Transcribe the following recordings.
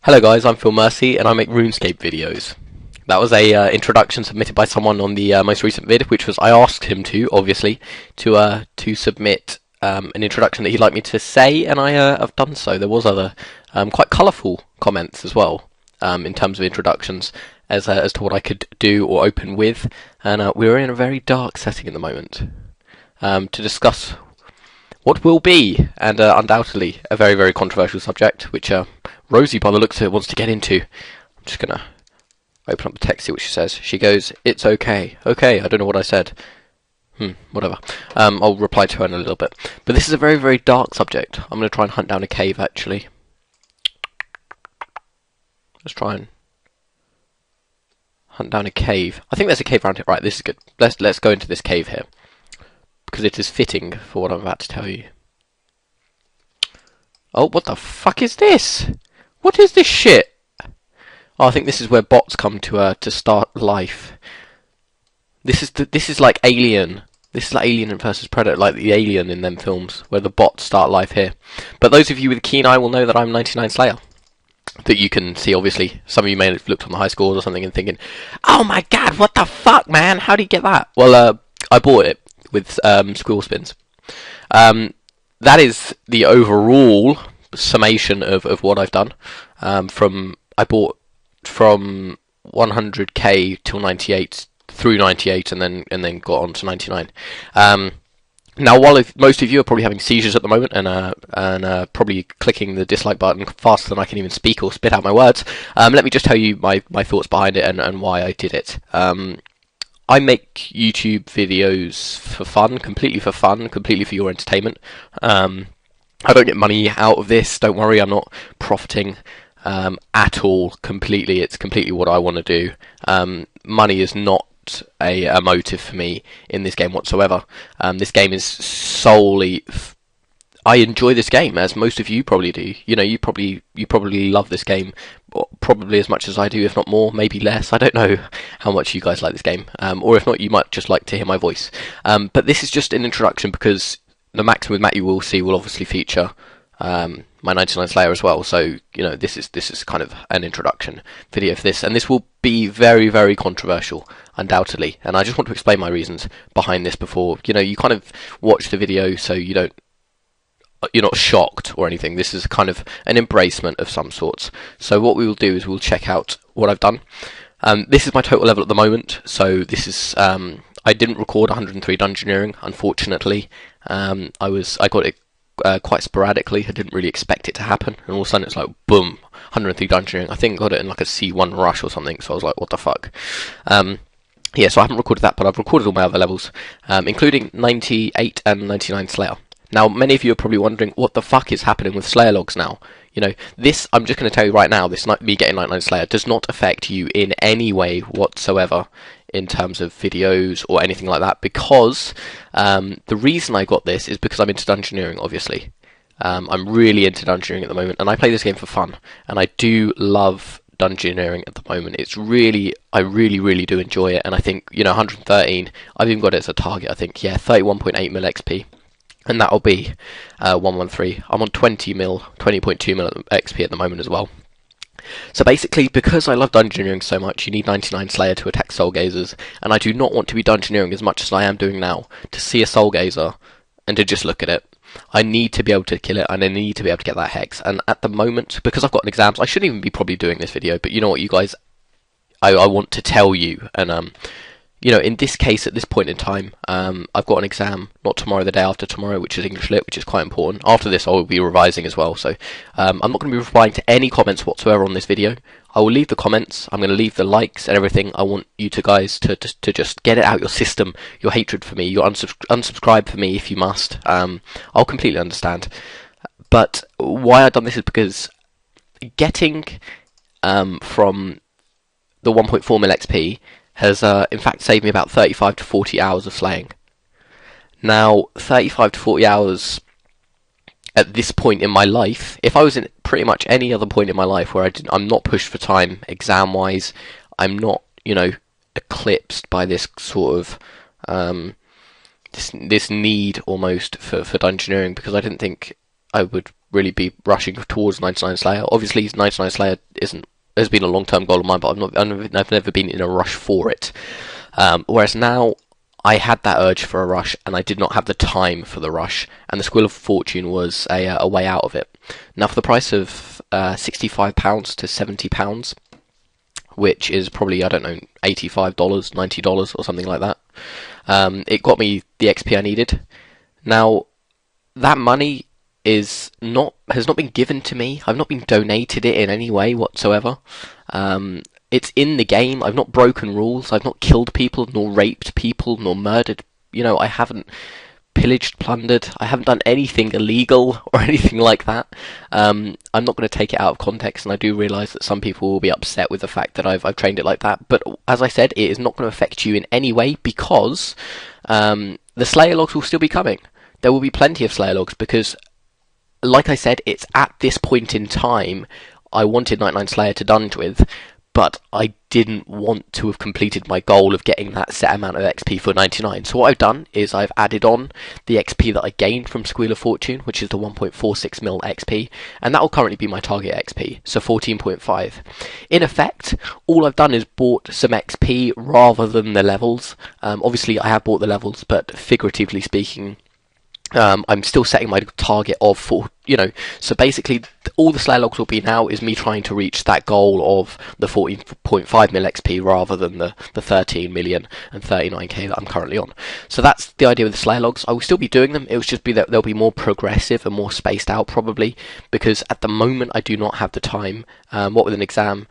Hello guys, I'm FeelMercy and I make RuneScape videos. That was a introduction submitted by someone on the most recent vid, which was I asked him to, obviously, to submit an introduction that he'd like me to say, and I have done so. There was other quite colourful comments as well in terms of introductions as to what I could do or open with, and we're in a very dark setting at the moment to discuss what will be, and undoubtedly, a very, very controversial subject, which Rosie, by the looks of it, wants to get into. I'm just going to open up the text, see what she says. She goes, "It's okay." Okay, I don't know what I said. Whatever. I'll reply to her in a little bit. But this is a very, very dark subject. I'm going to try and hunt down a cave, actually. Let's try and hunt down a cave. I think there's a cave around here. Right, this is good. Let's go into this cave here, because it is fitting for what I'm about to tell you. Oh, what the fuck is this? What is this shit? Oh, I think this is where bots come to start life. This is like Alien. This is like Alien versus Predator, like the Alien in them films, where the bots start life here. But those of you with a keen eye will know that I'm 99 Slayer. That you can see, obviously. Some of you may have looked on the high scores or something and thinking, "Oh my god, what the fuck, man? How do you get that?" Well, I bought it with squirrel spins. That is the overall summation of what I've done. I bought from 100k till 98 through 98, and then got on to 99. Now, while most of you are probably having seizures at the moment and probably clicking the dislike button faster than I can even speak or spit out my words, let me just tell you my thoughts behind it and why I did it. I make YouTube videos for fun, completely for your entertainment. I don't get money out of this, don't worry, I'm not profiting at all, completely. It's completely what I want to do. Money is not a motive for me in this game whatsoever. This game is solely... I enjoy this game, as most of you probably do. You know, you probably love this game, probably as much as I do, if not more, maybe less. I don't know how much you guys like this game, or if not, you might just like to hear my voice. But this is just an introduction, because the Maximum with Matt you will see will obviously feature my 99 Slayer as well. So you know, this is kind of an introduction video for this, and this will be very, very controversial, undoubtedly. And I just want to explain my reasons behind this before you kind of watch the video, so you're not shocked or anything. This is kind of an embracement of some sorts. So what we will do is we'll check out what I've done. This is my total level at the moment. So this is I didn't record 103 dungeoneering, unfortunately. I got it quite sporadically. I didn't really expect it to happen, and all of a sudden it's like boom, 103 dungeoneering. I think I got it in like a C1 rush or something. So I was like, what the fuck? Yeah, so I haven't recorded that, but I've recorded all my other levels, including 98 and 99 Slayer. Now, many of you are probably wondering what the fuck is happening with Slayer logs now. This, I'm just going to tell you right now, this me getting 99 Slayer does not affect you in any way whatsoever in terms of videos or anything like that, because the reason I got this is because I'm into dungeoneering, obviously. I'm really into dungeoneering at the moment, and I play this game for fun, and I do love dungeoneering at the moment. I really do enjoy it, and I think, 113, I've even got it as a target, I think, yeah, 31.8 mil XP. And that'll be 113. I'm on 20.2 mil XP at the moment as well. So basically, because I love dungeoneering so much, you need 99 Slayer to attack Soul Gazers, and I do not want to be dungeoneering as much as I am doing now to see a Soul Gazer and to just look at it. I need to be able to kill it, and I need to be able to get that hex. And at the moment, because I've got exams, I shouldn't even be probably doing this video, but you know what, you guys, I want to tell you, and in this case, at this point in time, I've got an exam, not tomorrow, the day after tomorrow, which is English Lit, which is quite important. After this, I will be revising as well, so I'm not going to be replying to any comments whatsoever on this video. I will leave the comments, I'm going to leave the likes and everything. I want you guys to just get it out your system, your hatred for me, your unsubscribe for me if you must. I'll completely understand. But why I've done this is because getting from the 1.4 mil XP has in fact saved me about 35 to 40 hours of slaying. Now, 35 to 40 hours at this point in my life, if I was in pretty much any other point in my life where I'm not pushed for time, exam-wise, I'm not, eclipsed by this sort of, this need almost for dungeoneering, because I didn't think I would really be rushing towards 99 Slayer. Obviously, 99 Slayer has been a long-term goal of mine, but I've never been in a rush for it. Whereas now, I had that urge for a rush, and I did not have the time for the rush, and the Squill of Fortune was a way out of it. Now, for the price of £65 to £70, which is probably, I don't know, $85, $90 or something like that, it got me the XP I needed. Now, that money has not been given to me. I've not been donated it in any way whatsoever. It's in the game. I've not broken rules. I've not killed people, nor raped people, nor murdered. I haven't pillaged, plundered. I haven't done anything illegal or anything like that. I'm not going to take it out of context, and I do realise that some people will be upset with the fact that I've trained it like that. But as I said, it is not going to affect you in any way, because the Slayer logs will still be coming. There will be plenty of Slayer logs, because, like I said, it's at this point in time I wanted 99 Slayer to dunge with, but I didn't want to have completed my goal of getting that set amount of XP for 99. So what I've done is I've added on the XP that I gained from Squeal of Fortune, which is the 1.46 mil XP, and that will currently be my target XP, so 14.5. In effect, all I've done is bought some XP rather than the levels. Obviously, I have bought the levels, but figuratively speaking, I'm still setting my target of 4, so basically all the Slayer logs will be now is me trying to reach that goal of the 14.5 mil XP rather than the 13 million and 39k that I'm currently on. So that's the idea with the Slayer logs. I will still be doing them. It will just be that they'll be more progressive and more spaced out, probably, because at the moment I do not have the time. What with an exam,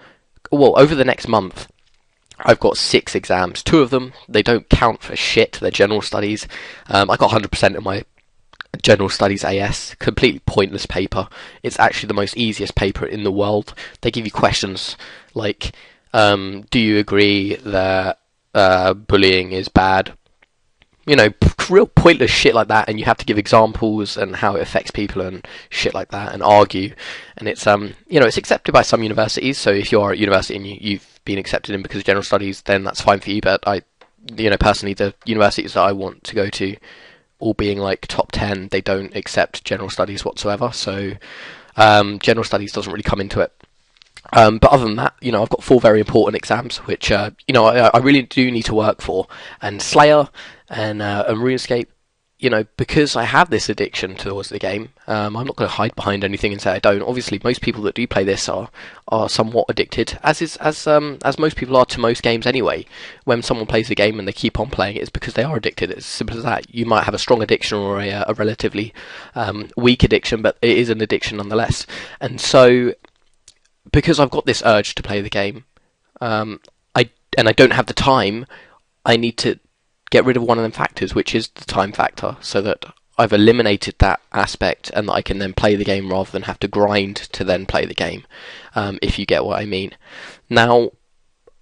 well, over the next month I've got 6 exams. 2 of them, they don't count for shit. They're general studies. I got 100% of my General Studies AS, completely pointless paper. It's actually the most easiest paper in the world. They give you questions like, do you agree that bullying is bad? Real pointless shit like that, and you have to give examples and how it affects people and shit like that, and argue. And it's it's accepted by some universities. So if you're at university and you've been accepted in because of General Studies, then that's fine for you. But personally, the universities that I want to go to, all being like top 10, they don't accept General Studies whatsoever, so General Studies doesn't really come into it. But other than that, I've got 4 very important exams, which I really do need to work for. And Slayer and RuneScape, because I have this addiction towards the game, I'm not going to hide behind anything and say I don't. Obviously, most people that do play this are somewhat addicted, as most people are to most games anyway. When someone plays a game and they keep on playing, it's because they are addicted. It's as simple as that. You might have a strong addiction or a relatively weak addiction, but it is an addiction nonetheless. And so, because I've got this urge to play the game, I don't have the time, I need to get rid of one of them factors, which is the time factor, so that I've eliminated that aspect and that I can then play the game rather than have to grind to then play the game, if you get what I mean. Now,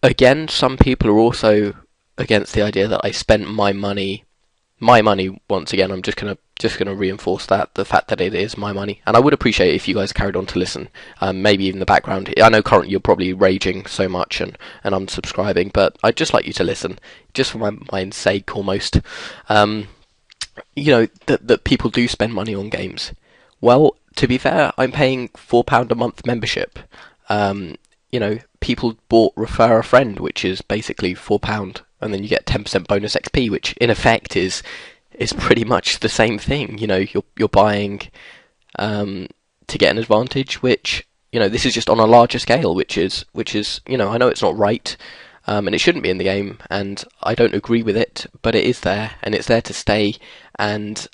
again, some people are also against the idea that I spent my money. Once again, I'm just gonna reinforce that, the fact that it is my money, and I would appreciate it if you guys carried on to listen. Maybe even the background. I know currently you're probably raging so much and unsubscribing, but I'd just like you to listen, just for my mind's sake, almost. That people do spend money on games. Well, to be fair, I'm paying £4 a month membership. People bought Refer a Friend, which is basically £4, and then you get 10% bonus XP, which in effect is pretty much the same thing. You're buying to get an advantage, which this is just on a larger scale, which is I know it's not right, and it shouldn't be in the game, and I don't agree with it, but it is there, and it's there to stay, and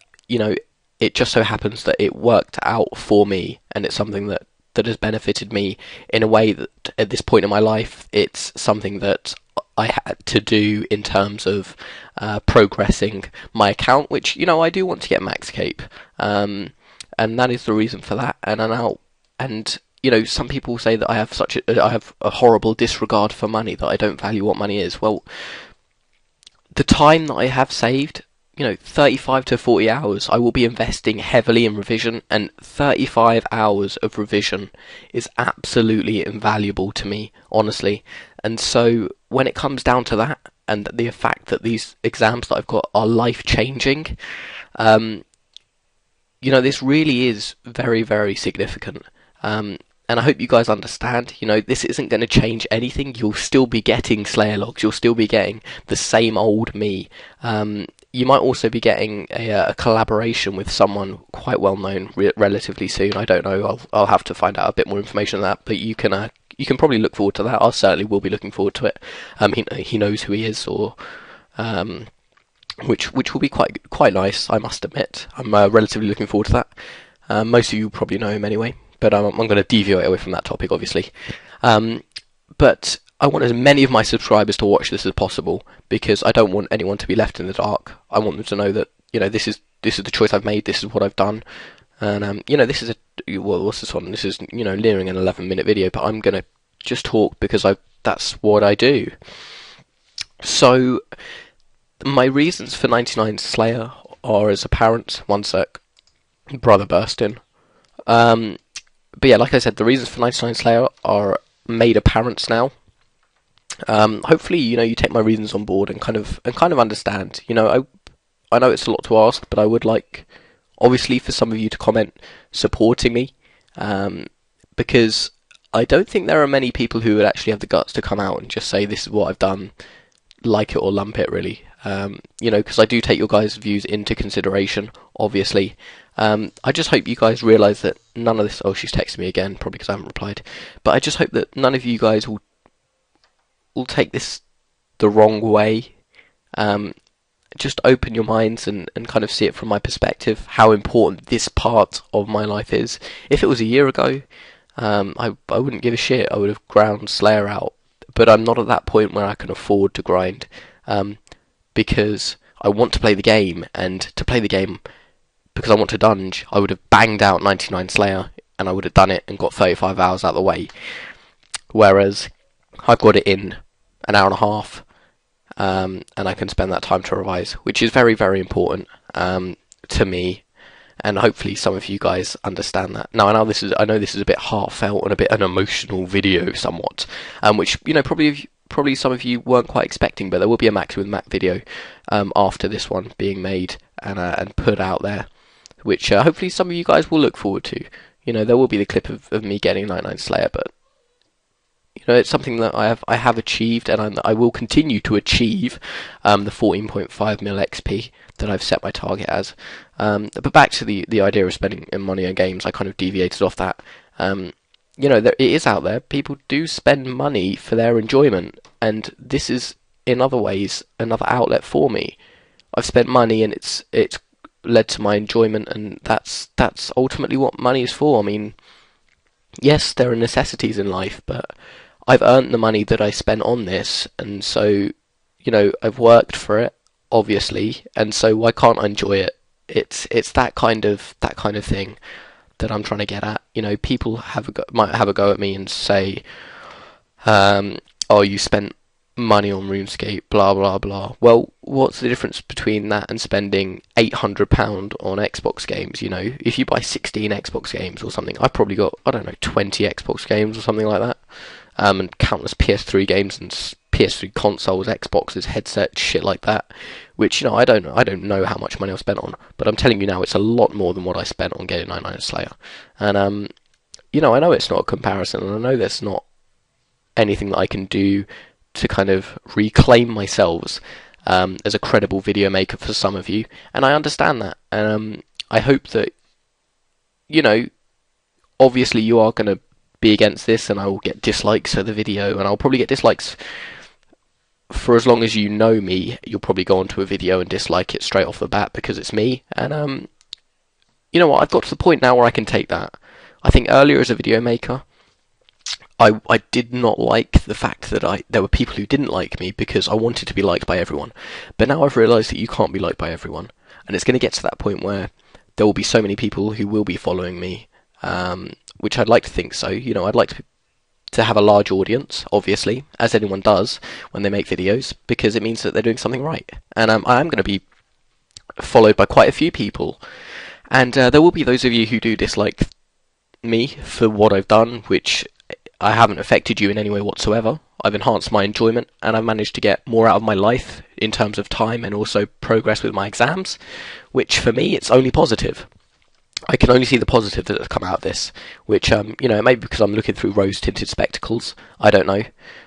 it just so happens that it worked out for me, and it's something that has benefited me in a way that at this point in my life, it's something that I had to do in terms of progressing my account, which I do want to get max cape, and that is the reason for that. And some people say that I have a horrible disregard for money, that I don't value what money is. Well, the time that I have saved, 35 to 40 hours, I will be investing heavily in revision, and 35 hours of revision is absolutely invaluable to me, honestly. And so when it comes down to that, and the fact that these exams that I've got are life-changing, this really is very, very significant. And I hope you guys understand, this isn't going to change anything. You'll still be getting Slayer logs. You'll still be getting the same old me. You might also be getting a collaboration with someone quite well known relatively soon. I don't know. I'll have to find out a bit more information on that. But you can probably look forward to that. I certainly will be looking forward to it. He knows who he is, or which will be quite nice, I must admit. I'm relatively looking forward to that. Most of you probably know him anyway. But I'm going to deviate away from that topic, obviously. But I want as many of my subscribers to watch this as possible, because I don't want anyone to be left in the dark. I want them to know that this is the choice I've made. This is what I've done, and this is what's this one? This is nearing an 11-minute video, but I'm going to just talk because that's what I do. So my reasons for 99 Slayer are as apparent. One sec, brother burst in. But yeah, like I said, the reasons for 99 Slayer are made apparent now. Hopefully, you take my reasons on board and kind of understand. I know it's a lot to ask, but I would like, obviously, for some of you to comment supporting me, because I don't think there are many people who would actually have the guts to come out and just say, this is what I've done, like it or lump it, really. Because I do take your guys' views into consideration, obviously. I just hope you guys realise that none of this... Oh, she's texting me again, probably because I haven't replied. But I just hope that none of you guys will take this the wrong way. Just open your minds and kind of see it from my perspective, how important this part of my life is. If it was a year ago, I wouldn't give a shit. I would have ground Slayer out. But I'm not at that point where I can afford to grind. Because I want to play the game, and to play the game because I want to dunge, I would have banged out 99 Slayer, and I would have done it and got 35 hours out of the way. Whereas I've got it in an hour and a half, and I can spend that time to revise, which is very, very important to me, and hopefully some of you guys understand that. Now, I know this is a bit heartfelt and a bit an emotional video, somewhat, which probably some of you weren't quite expecting, but there will be a Max with Mac video after this one being made and put out there, which hopefully some of you guys will look forward to. There will be the clip of me getting 99 Slayer, but it's something that I have achieved, and I will continue to achieve the 14.5 mil XP that I've set my target as. But back to the idea of spending money on games, I kind of deviated off that. It is out there. People do spend money for their enjoyment, and this is, in other ways, another outlet for me. I've spent money, and it's led to my enjoyment, and that's ultimately what money is for. I mean, yes, there are necessities in life, but I've earned the money that I spent on this, and so, I've worked for it, obviously, and so why can't I enjoy it? It's that kind of thing that I'm trying to get at. People might have a go at me and say, oh, you spent money on RuneScape, blah blah blah. Well, what's the difference between that and spending £800 on Xbox games? If you buy 16 Xbox games or something, I've probably got, 20 Xbox games or something like that, and countless PS3 games and PS3 consoles, Xboxes, headsets, shit like that, which, I don't know how much money I've spent on, but I'm telling you now, it's a lot more than what I spent on getting 99 Slayer. And, I know it's not a comparison, and I know there's not anything that I can do to kind of reclaim myself as a credible video maker for some of you, and I understand that. And I hope that, obviously you are going to be against this, and I will get dislikes for the video, and I'll probably get dislikes for as long as you know me. You'll probably go onto a video and dislike it straight off the bat because it's me, and you know what, I've got to the point now where I can take that. I think earlier as a video maker, I did not like the fact that there were people who didn't like me because I wanted to be liked by everyone. But now I've realised that you can't be liked by everyone, and it's going to get to that point where there will be so many people who will be following me, which I'd like to think so. I'd like to have a large audience, obviously, as anyone does when they make videos, because it means that they're doing something right. And I am going to be followed by quite a few people, and there will be those of you who do dislike me for what I've done, which I haven't affected you in any way whatsoever. I've enhanced my enjoyment, and I've managed to get more out of my life in terms of time and also progress with my exams, which for me, it's only positive. I can only see the positive that has come out of this, which, you know, it may be because I'm looking through rose-tinted spectacles. I don't know,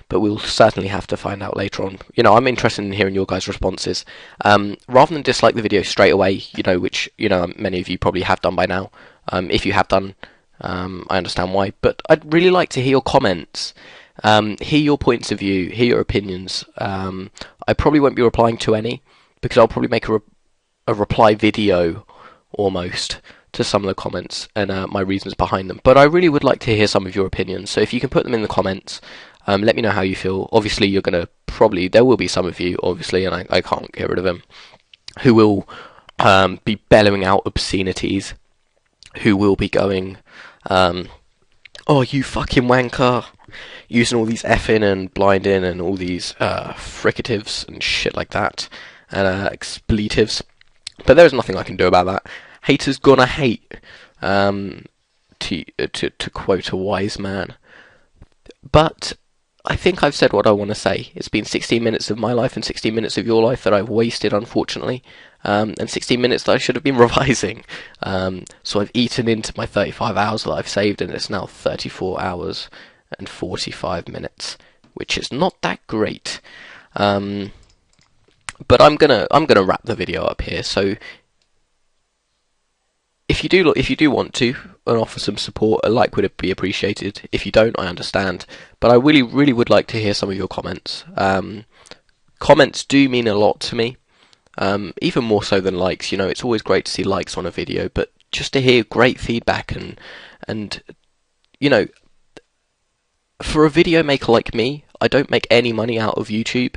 but we'll certainly have to find out later on. You know, I'm interested in hearing your guys' responses. Rather than dislike the video straight away, you know, which, you know, many of you probably have done by now. If you have done, I understand why. But I'd really like to hear your comments, hear your points of view, hear your opinions. I probably won't be replying to any, because I'll probably make a reply video, almost, to some of the comments and my reasons behind them. But I really would like to hear some of your opinions, so if you can put them in the comments, let me know how you feel. Obviously, you're going to there will be some of you, obviously, and I can't get rid of them, who will be bellowing out obscenities, who will be going, oh, you fucking wanker, using all these effing and blinding and all these fricatives and shit like that, and expletives. But there's nothing I can do about that. Haters gonna hate, to quote a wise man. But I think I've said what I want to say. It's been 16 minutes of my life and 16 minutes of your life that I've wasted, unfortunately, and 16 minutes that I should have been revising. So I've eaten into my 35 hours that I've saved, and it's now 34 hours and 45 minutes, which is not that great. But I'm gonna wrap the video up here. So if you do want to and offer some support, a like would be appreciated. If you don't, I understand. But I really, really would like to hear some of your comments. Comments do mean a lot to me, even more so than likes. You know, it's always great to see likes on a video, but just to hear great feedback and you know, for a video maker like me, I don't make any money out of YouTube.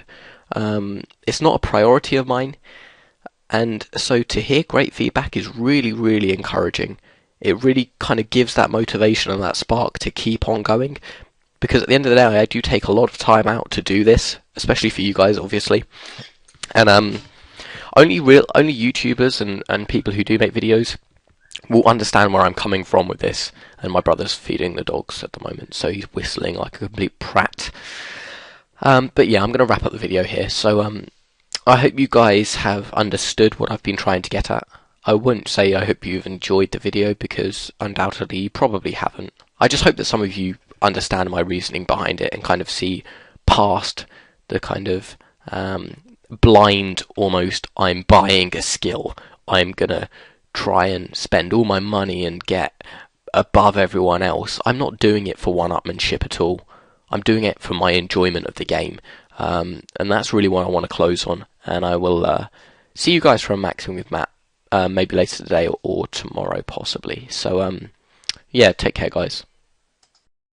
It's not a priority of mine. And so to hear great feedback is really, really encouraging. It really kind of gives that motivation and that spark to keep on going. Because at the end of the day, I do take a lot of time out to do this, especially for you guys, obviously. And only YouTubers and people who do make videos will understand where I'm coming from with this. And my brother's feeding the dogs at the moment, so he's whistling like a complete prat. But yeah, I'm going to wrap up the video here. So I hope you guys have understood what I've been trying to get at. I wouldn't say I hope you've enjoyed the video, because undoubtedly you probably haven't. I just hope that some of you understand my reasoning behind it and kind of see past the kind of blind, almost, I'm buying a skill, I'm gonna try and spend all my money and get above everyone else. I'm not doing it for one-upmanship at all. I'm doing it for my enjoyment of the game. And that's really what I want to close on. And I will see you guys from Maxing with Matt, maybe later today or tomorrow possibly. So yeah, take care guys.